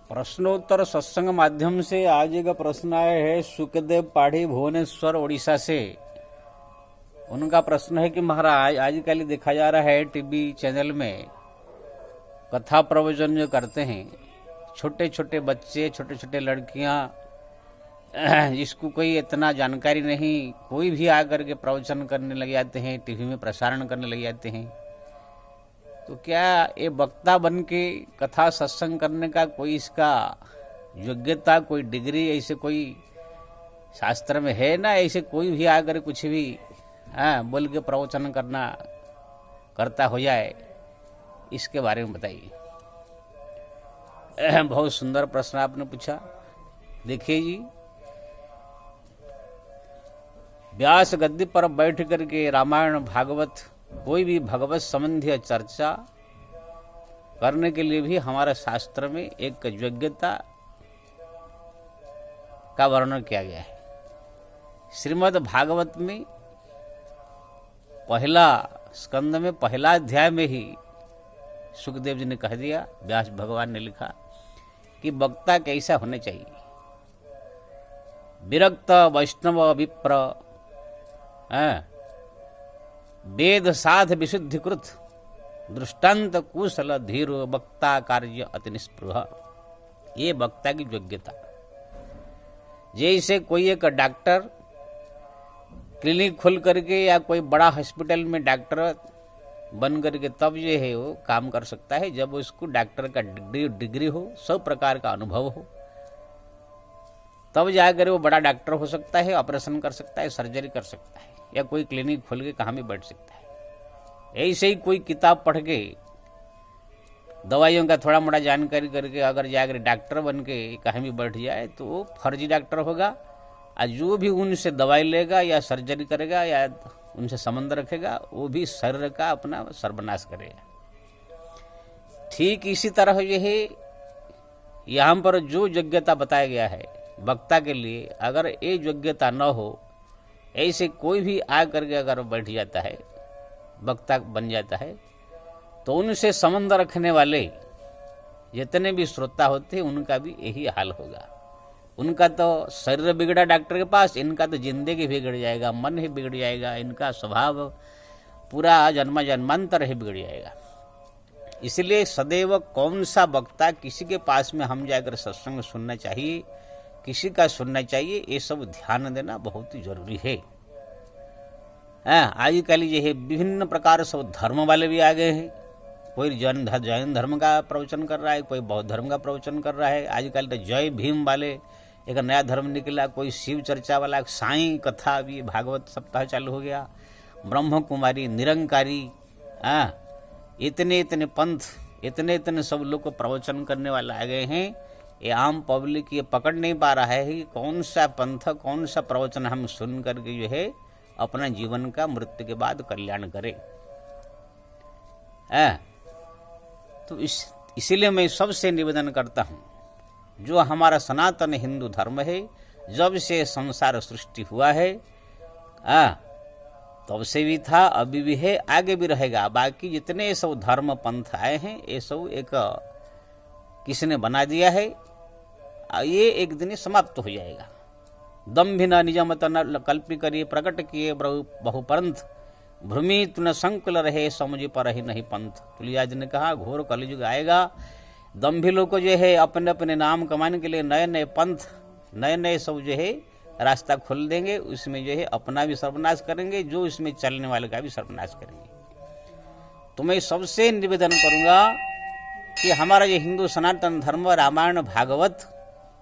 प्रश्नोत्तर सत्संग माध्यम से आज एक प्रश्न आया है सुखदेव पाढ़ी भुवनेश्वर उड़ीसा से। उनका प्रश्न है कि महाराज आजकल देखा जा रहा है टीवी चैनल में कथा प्रवचन जो करते हैं, छोटे छोटे बच्चे, छोटे छोटे लड़कियां, जिसको कोई इतना जानकारी नहीं, कोई भी आकर के प्रवचन करने लग जाते हैं, टीवी में प्रसारण करने लग जाते हैं। तो क्या ये वक्ता बन के कथा सत्संग करने का कोई इसका योग्यता, कोई डिग्री ऐसे कोई शास्त्र में है ना? ऐसे कोई भी आकर कुछ भी बोल के प्रवचन करता हो जाए, इसके बारे में बताइए। बहुत सुंदर प्रश्न आपने पूछा। देखिए जी, व्यास गद्दी पर बैठ करके रामायण भागवत कोई भी भगवत संबंधी चर्चा करने के लिए भी हमारे शास्त्र में एक योग्यता का वर्णन किया गया है। श्रीमद् भागवत में पहला स्कंद में पहला अध्याय में ही सुखदेव जी ने कह दिया, व्यास भगवान ने लिखा कि वक्ता कैसा होने चाहिए। विरक्त वैष्णव विप्र, वेद साध विशुद्धिकृत, दृष्टांत कुशल धीर, वक्ता कार्य अति निस्पृह। ये वक्ता की योग्यता। जैसे कोई एक डॉक्टर क्लिनिक खोल करके या कोई बड़ा हॉस्पिटल में डॉक्टर बन करके तब ये है वो काम कर सकता है जब उसको डॉक्टर का डिग्री हो, सब प्रकार का अनुभव हो, तब जाकर वो बड़ा डॉक्टर हो सकता है, ऑपरेशन कर सकता है, सर्जरी कर सकता है, या कोई क्लिनिक खोल के कहाँ भी बैठ सकता है। ऐसे ही कोई किताब पढ़ के दवाइयों का थोड़ा मोड़ा जानकारी करके अगर जाकर डॉक्टर बन के कहीं भी बैठ जाए तो वो फर्जी डॉक्टर होगा, और जो भी उनसे दवाई लेगा या सर्जरी करेगा या उनसे संबंध रखेगा वो भी शरीर का अपना सर्वनाश करेगा। ठीक इसी तरह यह यहाँ पर जो योग्यता बताया गया है वक्ता के लिए, अगर ये योग्यता न हो, ऐसे कोई भी आ करके अगर बैठ जाता है, वक्ता बन जाता है, तो उनसे संबंध रखने वाले जितने भी श्रोता होते हैं उनका भी यही हाल होगा। उनका तो शरीर बिगड़ा डॉक्टर के पास, इनका तो जिंदगी बिगड़ जाएगा, मन ही बिगड़ जाएगा, इनका स्वभाव पूरा जन्मांतर ही बिगड़ जाएगा। इसलिए सदैव कौन सा वक्ता किसी के पास में हम जाकर सत्संग सुनना चाहिए, किसी का सुनना चाहिए, ये सब ध्यान देना बहुत ही जरूरी है। आजकल ये है विभिन्न प्रकार सब धर्म वाले भी आ गए हैं। कोई जैन धर्म का प्रवचन कर रहा है, कोई बौद्ध धर्म का प्रवचन कर रहा है। आजकल तो जय भीम वाले एक नया धर्म निकला, कोई शिव चर्चा वाला, साईं कथा भी भागवत सप्ताह चालू हो गया, ब्रह्म कुमारी, निरंकारी, इतने इतने पंथ, इतने इतने सब लोग को प्रवचन करने वाले आ गए हैं। ये आम पब्लिक ये पकड़ नहीं पा रहा है कि कौन सा पंथ, कौन सा प्रवचन हम सुन करके जो है अपना जीवन का मृत्यु के बाद कल्याण करें। तो इसीलिए मैं सबसे निवेदन करता हूँ, जो हमारा सनातन हिंदू धर्म है, जब से संसार सृष्टि हुआ है तब से भी था, अभी भी है, आगे भी रहेगा। बाकी जितने सब धर्म पंथ आए हैं ये सब एक किसने बना दिया है, ये एक दिन समाप्त हो जाएगा। दम्भिन निजमत न कल्पी करिए, प्रकट किए बहुपंथ, भ्रमित न संकुल रहे, समझ पर ही नहीं पंथ। तुलसीदास ने कहा घोर कलयुग आएगा, दम्भी लोग को जो है अपने अपने नाम कमाने के लिए नए नए पंथ, नए नए सब जो है रास्ता खोल देंगे, उसमें जो है अपना भी सर्वनाश करेंगे, जो इसमें चलने वाले का भी सर्वनाश करेंगे। तो मैं सबसे निवेदन करूंगा कि हमारा ये हिंदू सनातन धर्म, रामायण भागवत,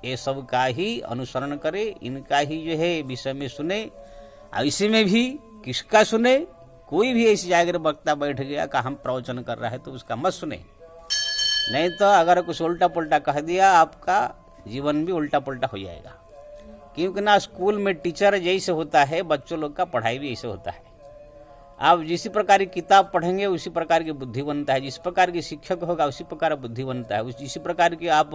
ये सब का ही अनुसरण करे, इनका ही जो है विषय में सुने। और इसी में भी किसका सुने? कोई भी ऐसी जाकर वक्ता बैठ गया का हम प्रवचन कर रहा है तो उसका मत सुने, नहीं तो अगर कुछ उल्टा पुल्टा कह दिया आपका जीवन भी उल्टा पुल्टा हो जाएगा। क्योंकि ना स्कूल में टीचर जैसे होता है, बच्चों लोग का पढ़ाई भी ऐसे होता है। आप जिस प्रकार की किताब पढ़ेंगे उसी प्रकार की बुद्धि बनता है, जिस प्रकार की शिक्षक होगा उसी प्रकार बुद्धि बनता है, जिस प्रकार की आप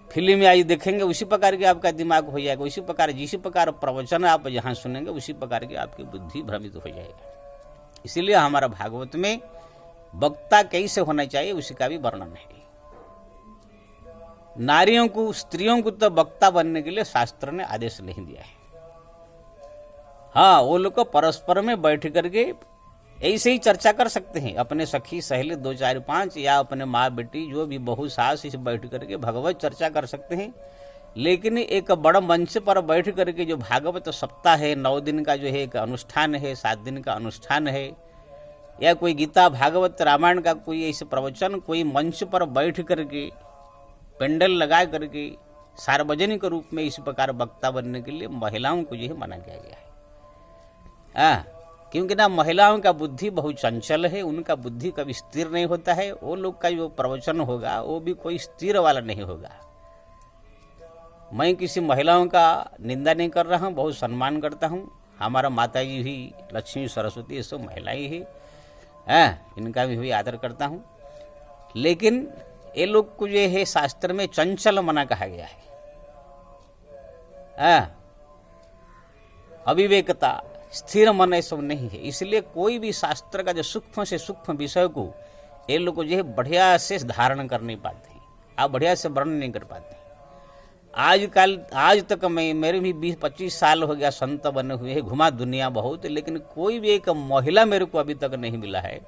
फिल्म में आज देखेंगे उसी प्रकार के आपका दिमाग हो जाएगा, उसी प्रकार जिस प्रकार प्रवचन आप जहाँ सुनेंगे उसी प्रकार की आपकी बुद्धि भ्रमित हो जाएगा। इसीलिए हमारा भागवत में वक्ता कैसे होना चाहिए उसी का भी वर्णन है। नारियों को, स्त्रियों को तो वक्ता बनने के लिए शास्त्र ने आदेश नहीं दिया है। हाँ, वो लोग को परस्पर में बैठ करके ऐसे ही चर्चा कर सकते हैं, अपने सखी सहेली 2 4 5 या अपने माँ बेटी जो भी बहू सास इसे बैठ करके भगवत चर्चा कर सकते हैं। लेकिन एक बड़ा मंच पर बैठ करके जो भागवत सप्ताह है, 9 दिन का जो है एक अनुष्ठान है, 7 दिन का अनुष्ठान है, या कोई गीता भागवत रामायण का कोई ऐसे प्रवचन कोई मंच पर बैठ करके पेंडल लगा करके सार्वजनिक रूप में इस प्रकार वक्ता बनने के लिए महिलाओं को जो है मना किया गया है। क्योंकि ना महिलाओं का बुद्धि बहुत चंचल है, उनका बुद्धि कभी स्थिर नहीं होता है। वो लोग का जो प्रवचन होगा वो भी कोई स्थिर वाला नहीं होगा। मैं किसी महिलाओं का निंदा नहीं कर रहा हूँ, बहुत सम्मान करता हूँ। हमारा माता जी भी, लक्ष्मी सरस्वती, ये सब महिलाएं ही इनका भी आदर करता हूँ। लेकिन ये लोग को जो है शास्त्र में चंचल मना कहा गया है। अविवेकता, स्थिर मन ये सब नहीं है। इसलिए कोई भी शास्त्र का जो सूक्ष्म से सूक्ष्म विषय को ये लोग को जो है बढ़िया से धारण कर नहीं पाते, आप बढ़िया से वर्णन नहीं कर पाते। आज तक मैं, मेरे भी 20-25 साल हो गया संत बने हुए है, घुमा दुनिया बहुत, लेकिन कोई भी एक महिला मेरे को अभी तक नहीं मिला है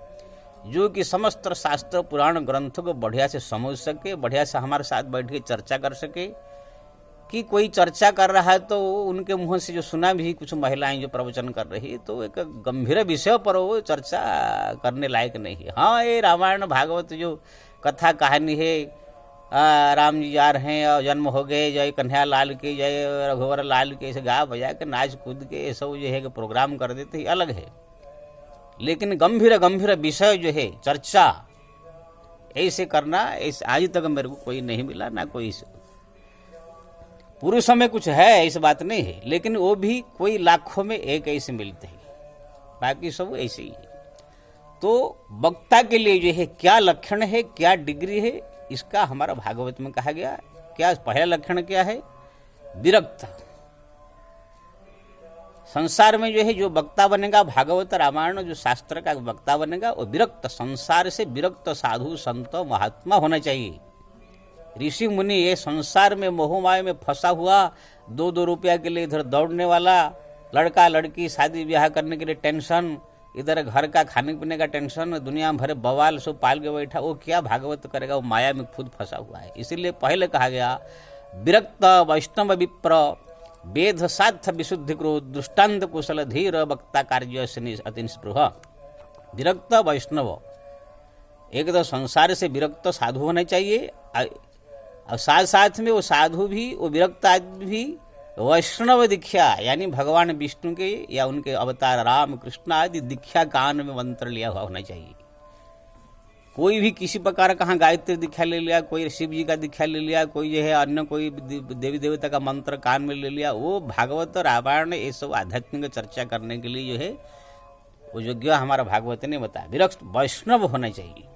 जो कि समस्त शास्त्र पुराण ग्रंथों को बढ़िया से समझ सके, बढ़िया से हमारे साथ बैठ के चर्चा कर सके। कि कोई चर्चा कर रहा है तो उनके मुंह से जो सुना भी कुछ महिलाएं जो प्रवचन कर रही है, तो एक गंभीर विषय पर वो चर्चा करने लायक नहीं है। हाँ, ये रामायण भागवत जो कथा कहानी है, राम जी जा रहे हैं और जन्म हो गए, जय कन्हैया लाल के, जय रघुवर लाल के, ऐसे गा बजा के नाच कूद के ये सब जो है प्रोग्राम कर देते हैं, अलग है। लेकिन गंभीर विषय जो है चर्चा ऐसे करना, ऐसे आज तक मेरे को कोई नहीं मिला, ना कोई। पुरुषों में कुछ है, ऐसी बात नहीं है, लेकिन वो भी कोई लाखों में एक ऐसे मिलते हैं, बाकी सब ऐसे ही है। तो वक्ता के लिए जो है क्या लक्षण है, क्या डिग्री है, इसका हमारा भागवत में कहा गया। क्या पहला लक्षण क्या है? विरक्त। संसार में जो है जो वक्ता बनेगा, भागवत रामायण जो शास्त्र का वक्ता बनेगा, वो विरक्त, संसार से विरक्त साधु संत महात्मा होना चाहिए। ऋषि मुनि ये संसार में मोहमाया में फंसा हुआ, 2-2 रुपया के लिए इधर दौड़ने वाला, लड़का लड़की शादी ब्याह करने के लिए टेंशन, इधर घर का खाने पीने का टेंशन, दुनिया भर बवाल सब पाल के बैठा, वो क्या भागवत करेगा? वो माया में खुद फंसा हुआ है। इसीलिए पहले कहा गया विरक्त वैष्णव विप्र वेद साध्य विशुद्धि क्रोध दृष्टांत कुशल धीर वक्ता कार्य अतिस्पृह। विरक्त वैष्णव, एक तो संसार से विरक्त साधु होना चाहिए, और साथ साथ में वो साधु भी, वो विरक्त आदमी भी वैष्णव दीक्षा, यानी भगवान विष्णु के या उनके अवतार राम कृष्ण आदि दीक्षा कान में मंत्र लिया हुआ होना चाहिए। कोई भी किसी प्रकार कहाँ गायत्री दीक्षा ले लिया, कोई शिव जी का दीक्षा ले लिया, कोई जो है अन्य कोई देवी देवता का मंत्र कान में ले लिया, वो भागवत रामायण ये सब आध्यात्मिक चर्चा करने के लिए जो है वो योग्य हमारा भागवत ने बताया। विरक्त वैष्णव होना चाहिए।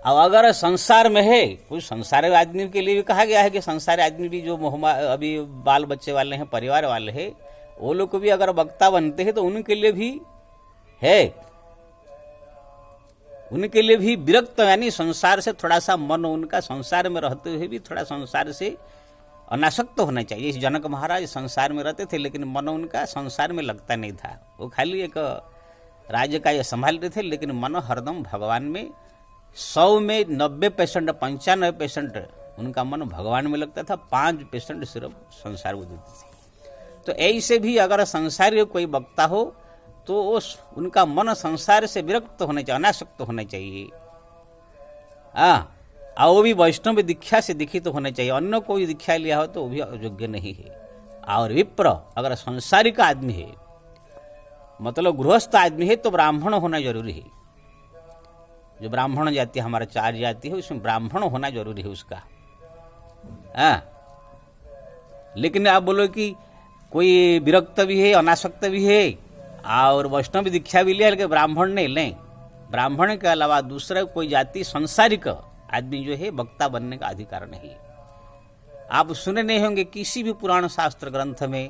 अब अगर संसार में है, कुछ संसारी आदमी के लिए भी कहा गया है कि संसारी आदमी भी जो अभी बाल बच्चे वाले हैं, परिवार वाले हैं, वो लोग को भी अगर वक्ता बनते हैं तो उनके लिए भी है, उनके लिए भी विरक्त, यानी संसार से थोड़ा सा मन उनका संसार में रहते हुए भी थोड़ा संसार से अनासक्त होना चाहिए। जनक महाराज संसार में रहते थे लेकिन मन उनका संसार में लगता नहीं था, वो खाली एक राज्य का ये संभाल रहे थे, लेकिन मन हरदम भगवान में 100 में 90% 95% उनका मन भगवान में लगता था, 5% सिर्फ संसार को देते थे। तो ऐसे भी अगर संसार कोई वक्ता हो तो उनका मन संसार से विरक्त होना चाहिए, अनासक्त होना चाहिए। और वो भी वैष्णव दीक्षा से दीक्षित तो होना चाहिए, अन्य कोई दीक्षा लिया हो तो वो भी योग्य नहीं है। और विप्र अगर संसारिक आदमी है, मतलब गृहस्थ आदमी है, तो ब्राह्मण होना जरूरी है। जो ब्राह्मण जाति हमारा 4 जाति है, उसमें ब्राह्मण होना जरूरी है उसका। लेकिन आप बोलो कि कोई विरक्त भी है, अनासक्त भी है और वैष्णव दीक्षा भी लिया, लेकिन ब्राह्मण नहीं लें। ब्राह्मण के अलावा दूसरा कोई जाति संसारिक आदमी जो है वक्ता बनने का अधिकार नहीं। आप सुने नहीं होंगे किसी भी पुराण शास्त्र ग्रंथ में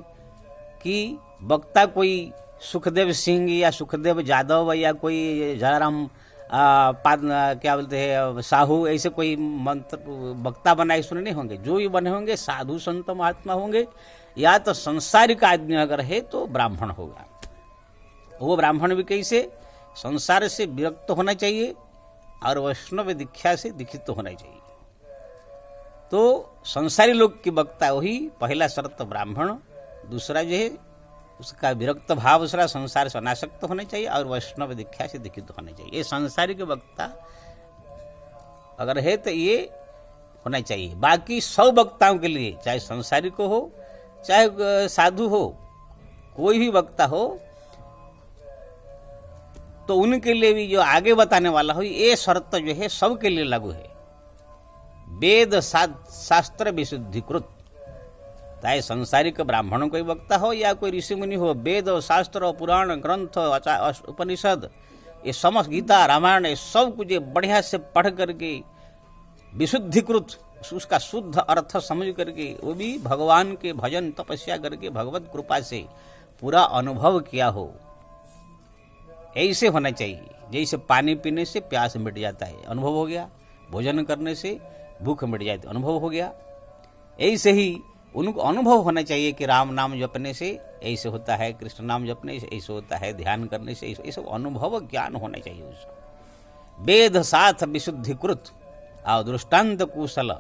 कि वक्ता कोई सुखदेव सिंह या सुखदेव यादव या कोई जयराम क्या बोलते हैं साहू, ऐसे कोई मंत्र वक्ता बनाए सुने नहीं होंगे। जो भी बने होंगे साधु संत महात्मा होंगे, या तो संसारिक आदमी अगर है तो ब्राह्मण होगा। वो ब्राह्मण भी कैसे, संसार से विरक्त होना चाहिए और वैष्णव दीक्षा से दीक्षित होना चाहिए। तो संसारी लोग की वक्ता वही पहला शर्त ब्राह्मण, दूसरा जो है उसका विरक्त भाव, दूसरा संसार से अनासक्त होना चाहिए और वैष्णव दीक्षा से दीक्षित होना चाहिए। ये संसारिक वक्ता अगर है तो ये होना चाहिए। बाकी 100 वक्ताओं के लिए, चाहे संसारिक हो चाहे साधु हो, कोई भी वक्ता हो, तो उनके लिए भी जो आगे बताने वाला हो, ये शर्त जो है सबके लिए लागू है। वेद शास्त्र विशुद्धिकृत, चाहे संसारिक ब्राह्मणों कोई वक्ता हो या कोई ऋषि मुनि हो, वेद और शास्त्र और पुराण ग्रंथ उपनिषद, ये समस्त गीता रामायण, ये सब कुछ बढ़िया से पढ़ करके विशुद्धिकृत, उसका शुद्ध अर्थ समझ करके, वो भी भगवान के भजन तपस्या करके भगवत कृपा से पूरा अनुभव किया हो, ऐसे होना चाहिए। जैसे पानी पीने से प्यास मिट जाता है, अनुभव हो गया, भोजन करने से भूख मिट जाती है, अनुभव हो गया। ऐसे ही उनको अनुभव होना चाहिए कि राम नाम जपने से ऐसे होता है, कृष्ण नाम जपने से ऐसे होता है, ध्यान करने से ऐसे, सब अनुभव ज्ञान होना चाहिए उसको। वेद साथ विशुद्धिकृत और दृष्टांत कुशल,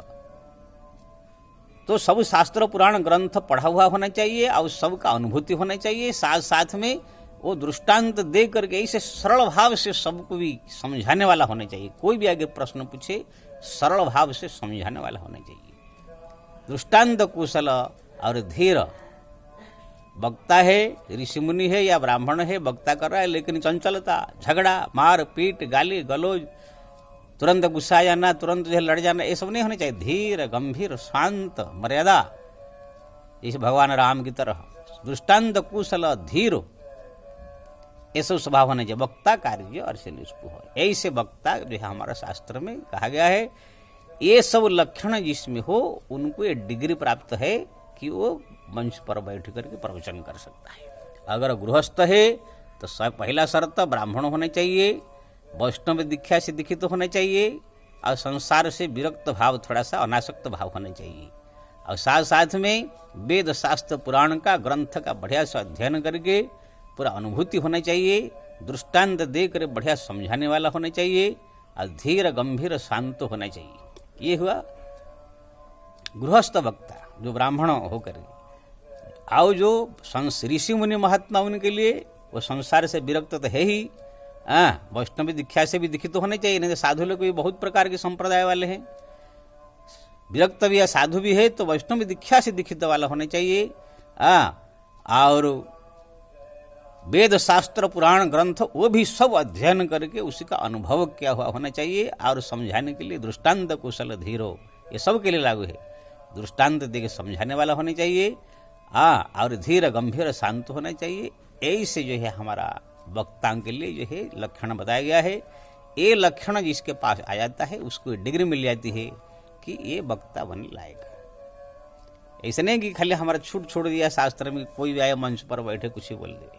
तो सब शास्त्र पुराण ग्रंथ पढ़ा हुआ होना चाहिए और सबका अनुभूति होना चाहिए। साथ साथ में वो दृष्टांत दे करके ऐसे सरल भाव से सबको भी समझाने वाला होना चाहिए। कोई भी आगे प्रश्न पूछे सरल भाव से समझाने वाला होना चाहिए। दृष्टांत कुशल और धीर, वक्ता है, ऋषि मुनि है या ब्राह्मण है, वक्ता कर रहा है, लेकिन चंचलता, झगड़ा, मार पीट, गाली गलौज, तुरंत गुस्सा जाना, तुरंत जो लड़ जाना, ये सब नहीं होना चाहिए। धीर गंभीर शांत मर्यादा, जैसे भगवान राम की तरह। दृष्टांत कुशल धीर, ये सब स्वभाव होना चाहिए। वक्ता कार्य और से निष्पुह, ऐसे वक्ता जो है हमारा शास्त्र में कहा गया है। ये सब लक्षण जिसमें हो उनको ये डिग्री प्राप्त है कि वो मंच पर बैठ करके प्रवचन कर सकता है। अगर गृहस्थ है तो पहला शर्त ब्राह्मण होना चाहिए, वैष्णव दीक्षा से दीक्षित होना चाहिए और संसार से विरक्त भाव, थोड़ा सा अनासक्त भाव होना चाहिए। और साथ साथ में वेद शास्त्र पुराण का ग्रंथ का बढ़िया से अध्ययन करके पूरा अनुभूति होना चाहिए। दृष्टांत देकर बढ़िया समझाने वाला होना चाहिए और धीर गंभीर शांत होना चाहिए। ये हुआ गृहस्थ वक्ता जो ब्राह्मण होकर। आओ जो ऋषि मुनि महात्मा, उनके लिए वो संसार से विरक्त तो है ही, वैष्णव दीक्षा से भी दीक्षित होने चाहिए। नहीं तो साधु लोग भी बहुत प्रकार के संप्रदाय वाले हैं, विरक्त भी है, साधु भी है, तो वैष्णव दीक्षा से दीक्षित वाला होना चाहिए। और वेद शास्त्र पुराण ग्रंथ वो भी सब अध्ययन करके उसी का अनुभव किया हुआ होना चाहिए। और समझाने के लिए दृष्टांत कुशल धीरो, ये सब के लिए लागू है। दृष्टांत देके समझाने वाला होना चाहिए, और धीर गंभीर शांत होना चाहिए। ऐसे जो है हमारा वक्ताओं के लिए जो है लक्षण बताया गया है। ये लक्षण जिसके पास आ जाता है उसको डिग्री मिल जाती है कि ये वक्ता बनने लायक है। ऐसा नहीं कि खाली हमारा छूट छोड़ दिया शास्त्र में, कोई भी आए मंच पर बैठे कुछ ही बोल दे।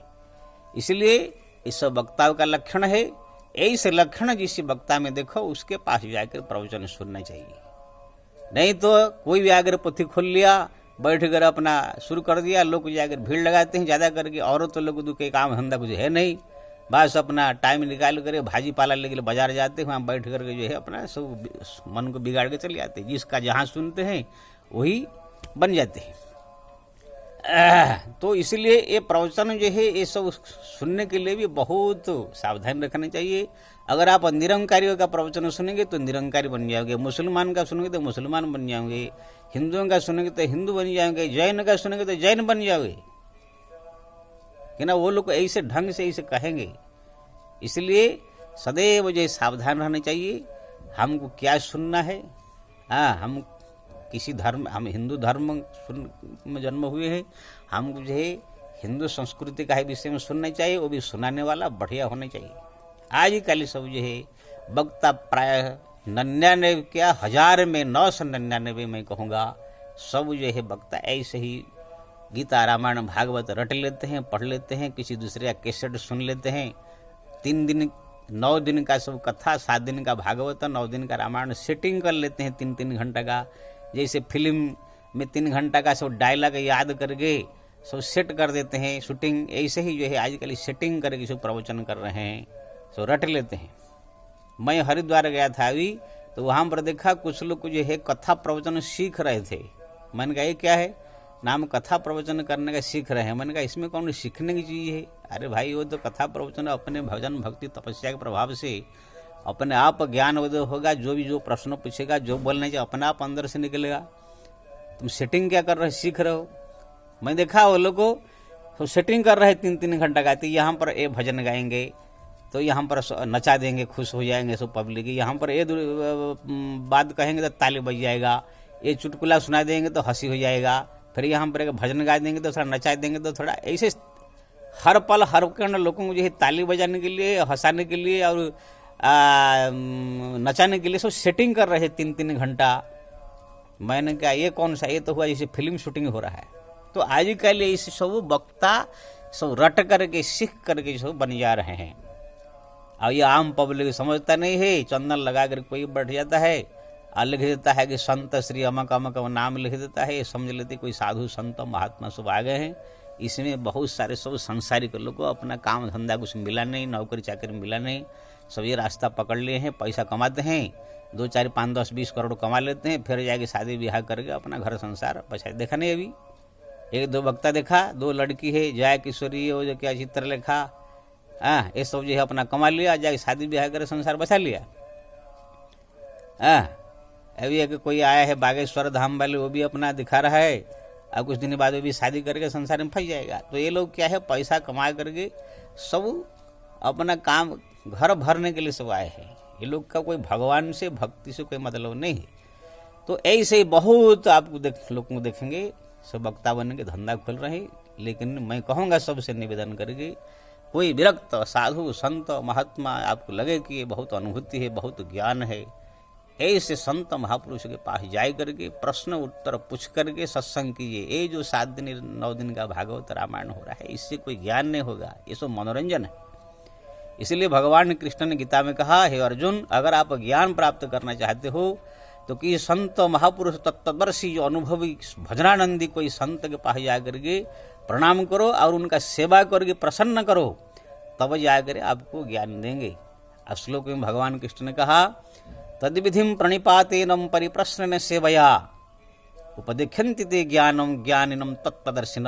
इसलिए इस वक्ताओं का लक्षण है। ऐसे लक्षण जिस वक्ता में देखो उसके पास जाकर प्रवचन सुनना चाहिए। नहीं तो कोई भी आकर पोथी खोल लिया, बैठ कर अपना शुरू कर दिया, लोग जाकर भीड़ लगाते हैं ज्यादा करके। औरतों लोग तो कोई काम धंधा कुछ है नहीं, बस अपना टाइम निकाल कर भाजी पाला लेके बाजार जाते हैं, वहाँ बैठ करके जो है अपना सब मन को बिगाड़ के चले जाते हैं। जिसका जहाँ सुनते हैं वही बन जाते हैं। तो इसलिए ये प्रवचन जो है ये सब सुनने के लिए भी बहुत सावधान रखना चाहिए। अगर आप निरंकारियों का प्रवचन सुनेंगे तो निरंकारी बन जाओगे, मुसलमान का सुनेंगे तो मुसलमान बन जाओगे, हिंदुओं का सुनेंगे तो हिंदू बन जाओगे, जैन का सुनेंगे तो जैन बन जाओगे, कि ना वो लोग ऐसे ढंग से ऐसे कहेंगे। इसलिए सदैव जो सावधान रहना चाहिए। हमको क्या सुनना है। हम किसी धर्म, हम हिंदू धर्म में जन्म हुए हैं, हमको जो है हिंदू संस्कृति का विषय में सुनना चाहिए, वो भी सुनाने वाला बढ़िया होना चाहिए। आजकल सब जो है वक्ता प्राय 99 क्या 1000 में 999 मैं कहूँगा सब जो है वक्ता ऐसे ही गीता रामायण भागवत रट लेते हैं, पढ़ लेते हैं, किसी दूसरे का कैसेट सुन लेते हैं, 3 दिन 9 दिन का सब कथा, 7 दिन का भागवत, 9 दिन का रामायण सेटिंग कर लेते हैं 3-3 घंटा का। जैसे फिल्म में 3 घंटा का सब डायलॉग याद करके सब सेट कर देते हैं शूटिंग, ऐसे ही जो है आजकल सेटिंग करके सब प्रवचन कर रहे हैं, सब रट लेते हैं। मैं हरिद्वार गया था अभी, तो वहाँ पर देखा कुछ लोग जो है कथा प्रवचन सीख रहे थे। मैंने कहा ये क्या है, नाम कथा प्रवचन करने का सीख रहे हैं। मैंने कहा इसमें कौन सीखने की चीज़ है? अरे भाई वो तो कथा प्रवचन अपने भजन भक्ति तपस्या के प्रभाव से अपने आप ज्ञान उदय होगा। जो प्रश्न पूछेगा, जो बोलने चाहिए अपने आप अंदर से निकलेगा। तुम सेटिंग क्या कर रहे हो, सीख रहे हो? मैं देखा वो लोग को तो सेटिंग कर रहे 3-3 घंटा गाती, यहाँ पर ये भजन गाएंगे तो यहाँ पर नचा देंगे, खुश हो जाएंगे सब पब्लिक। यहाँ पर ये बात कहेंगे तो ताली बज जाएगा, ये चुटकुला सुना देंगे तो हंसी हो जाएगा, फिर यहाँ पर एक भजन गा देंगे तो थोड़ा नचा देंगे तो थोड़ा, ऐसे हर पल हर क्षण लोगों को जो है ताली बजाने के लिए, हंसाने के लिए और नचाने के लिए सब सेटिंग कर रहे 3-3 घंटा। मैंने कहा ये कौन सा, ये तो हुआ जैसे फिल्म शूटिंग हो रहा है। तो आजकल इस सब वक्ता सब रट करके सीख करके सब बन जा रहे हैं। अब ये आम पब्लिक समझता नहीं है, चंदन लगा कर कोई बैठ जाता है और लिख देता है कि संत श्री अमक अमक नाम लिख देता है, समझ लेते कोई साधु संत महात्मा सब आ गए हैं। इसमें बहुत सारे सब संसारिक लोगों को अपना काम धंधा कुछ मिला नहीं, नौकरी चाकरी मिला नहीं, सब ये रास्ता पकड़ लिए हैं, पैसा कमाते हैं, 2, 4, 5, 10, 20 करोड़ कमा लेते हैं, फिर जाके शादी ब्याह करके अपना घर संसार बचा। देखा नहीं अभी 1-2 वक्ता देखा, 2 लड़की है जया किशोरी, वो जो क्या चित्रलेखा, ये सब जो है अपना कमा लिया, जाके शादी ब्याह कर संसार बचा लिया। अभी एक कोई आया है बागेश्वर धाम वाले, वो भी अपना दिखा रहा है, और कुछ दिन बाद वो भी शादी करके संसार में फंस जाएगा। तो ये लोग क्या है, पैसा कमा करके सब अपना काम घर भरने के लिए सब आए हैं। ये लोग का कोई भगवान से भक्ति से कोई मतलब नहीं है। तो ऐसे ही बहुत आपको लोगों को देखेंगे सब वक्ता बनने के धंधा खोल रहे हैं। लेकिन मैं कहूँगा सबसे निवेदन करके, कोई विरक्त साधु संत महात्मा आपको लगे कि ये बहुत अनुभूति है, बहुत ज्ञान है, ऐसे संत महापुरुष के पास जाए करके प्रश्न उत्तर पूछ करके सत्संग कीजिए। ये जो 7 दिन 9 दिन का भागवत रामायण हो रहा है, इससे कोई ज्ञान नहीं होगा, ये सब मनोरंजन है। इसलिए भगवान कृष्ण ने गीता में कहा, हे अर्जुन, अगर आप ज्ञान प्राप्त करना चाहते हो तो कि संत महापुरुष तत्वदर्शी जो अनुभवी भजनानंदी कोई संत के पास जा करके प्रणाम करो और उनका सेवा करके प्रसन्न करो, तब जाकर आपको ज्ञान देंगे। श्लोक में भगवान कृष्ण ने कहा, तद्विधिम प्रणिपातेनम परिप्रश्न सेवया उपदेख्यन्ति ते ज्ञानम ज्ञानिनम तत्वदर्शिन।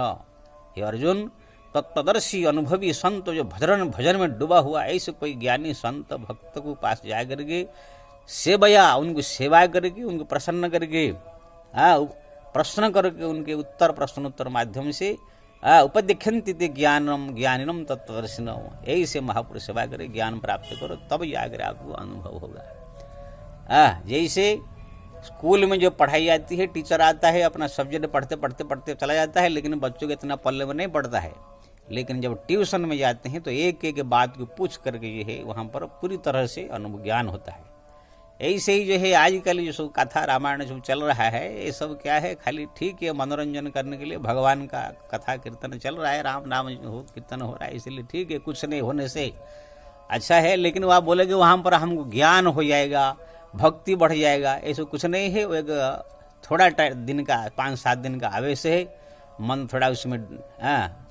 हे अर्जुन, तत्वदर्शी अनुभवी संत जो भजन में डूबा हुआ, ऐसे कोई ज्ञानी संत भक्त को पास जा करके सेवया, उनको सेवा करके, उनको प्रसन्न करके, प्रश्न करके, उनके उत्तर प्रश्नोत्तर माध्यम से उपदेख्यन्ति ते ज्ञानम ज्ञानिनम तत्वदर्शिन, ऐसे महापुरुष सेवा करे, ज्ञान प्राप्त करो, तब जाकर आपको अनुभव होगा। जैसे स्कूल में जो पढ़ाई जाती है, टीचर आता है अपना सब्जेक्ट पढ़ते चला जाता है, लेकिन बच्चों के इतना पल्ले में नहीं पड़ता है। लेकिन जब ट्यूशन में जाते हैं तो एक एक बात को पूछ करके जो है वहाँ पर पूरी तरह से अनुभव ज्ञान होता है। ऐसे ही जो है आजकल जो सब कथा रामायण जो चल रहा है, ये सब क्या है, खाली ठीक है मनोरंजन करने के लिए भगवान का कथा कीर्तन चल रहा है, राम नाम हो कीर्तन हो रहा है, इसलिए ठीक है, कुछ नहीं होने से अच्छा है। लेकिन वह बोलेगे वहाँ पर हमको ज्ञान हो जाएगा, भक्ति बढ़ जाएगा, ऐसा कुछ नहीं है। वो एक थोड़ा दिन का 5-7 दिन का आवेश है, मन थोड़ा उसमें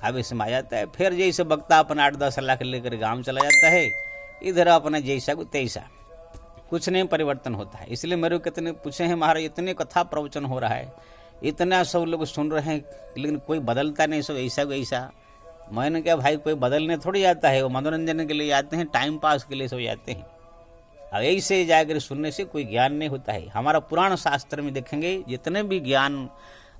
आवेश में आ जाता है। फिर जैसे वक्ता अपना 8-10 लाख लेकर गांव चला जाता है, इधर अपना जैसा को तैसा, कुछ नहीं परिवर्तन होता है। इसलिए मेरे को कितने पूछे हैं, महाराज इतने कथा प्रवचन हो रहा है, इतना सब लोग सुन रहे हैं, लेकिन कोई बदलता नहीं, सब ऐसा को ऐसा। मैंने कहा भाई कोई बदलने थोड़ी जाता है, वो मनोरंजन के लिए जाते हैं, टाइम पास के लिए सब जाते हैं। अब ऐसे जाकर सुनने से कोई ज्ञान नहीं होता है। हमारा पुराण शास्त्र में देखेंगे, जितने भी ज्ञान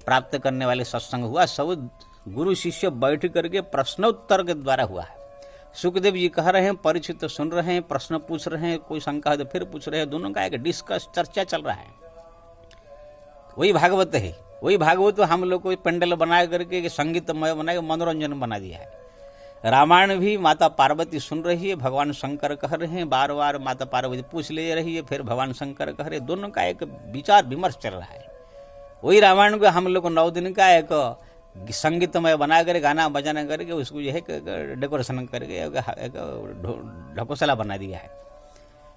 प्राप्त करने वाले सत्संग हुआ, सब गुरु शिष्य बैठ करके प्रश्नोत्तर के द्वारा हुआ है। सुखदेव जी कह रहे हैं, परीक्षित सुन रहे हैं, प्रश्न पूछ रहे हैं, कोई शंका है तो फिर पूछ रहे हैं, दोनों का एक डिस्कस चर्चा चल रहा है। वही भागवत है, वही भागवत हम लोग को पेंडल बना करके संगीतमय बना के मनोरंजन बना दिया है। रामायण भी माता पार्वती सुन रही है, भगवान शंकर कह रहे हैं, बार बार माता पार्वती पूछ ले रही है, फिर भगवान शंकर कह रहे हैं, दोनों का एक विचार विमर्श चल रहा है। वही रामायण को हम लोग 9 दिन का एक संगीतमय बना कर गाना बजाना करके उसको जो है डेकोरेशन करके ढकोसला बना दिया है।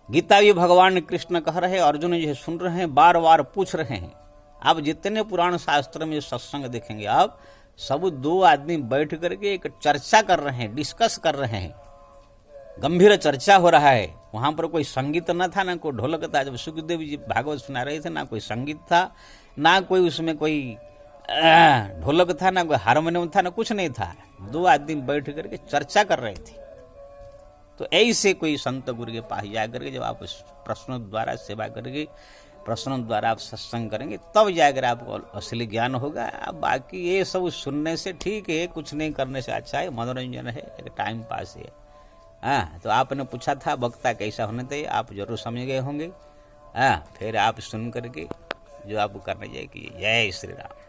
गीता भी भगवान कृष्ण कह रहे, अर्जुन जी सुन रहे हैं, बार बार पूछ रहे हैं। आप जितने पुराण शास्त्र में सत्संग देखेंगे आप, सब दो आदमी बैठ करके एक चर्चा कर रहे हैं, डिस्कस कर रहे हैं, गंभीर चर्चा हो रहा है। वहां पर कोई संगीत न था, ना कोई ढोलक था। जब सुखदेव जी भागवत सुना रहे थे, ना कोई संगीत था, ना कोई उसमें कोई ढोलक था, ना कोई हारमोनियम था, ना कुछ नहीं था। दो आदमी बैठ करके चर्चा कर रहे थे। तो ऐसे कोई संत गुरु के पास जाकर के जब आप प्रश्नों द्वारा सेवा करके, प्रश्नों द्वारा आप सत्संग करेंगे, तब जाकर आपको असली ज्ञान होगा। अब बाकी ये सब सुनने से ठीक है, कुछ नहीं करने से अच्छा है, मनोरंजन है, एक टाइम पास है। हाँ, तो आपने पूछा था वक्ता कैसा होना चाहिए, आप जरूर समझ गए होंगे। हाँ, फिर आप सुन करके जो आपको करना चाहिए कि जय श्री राम।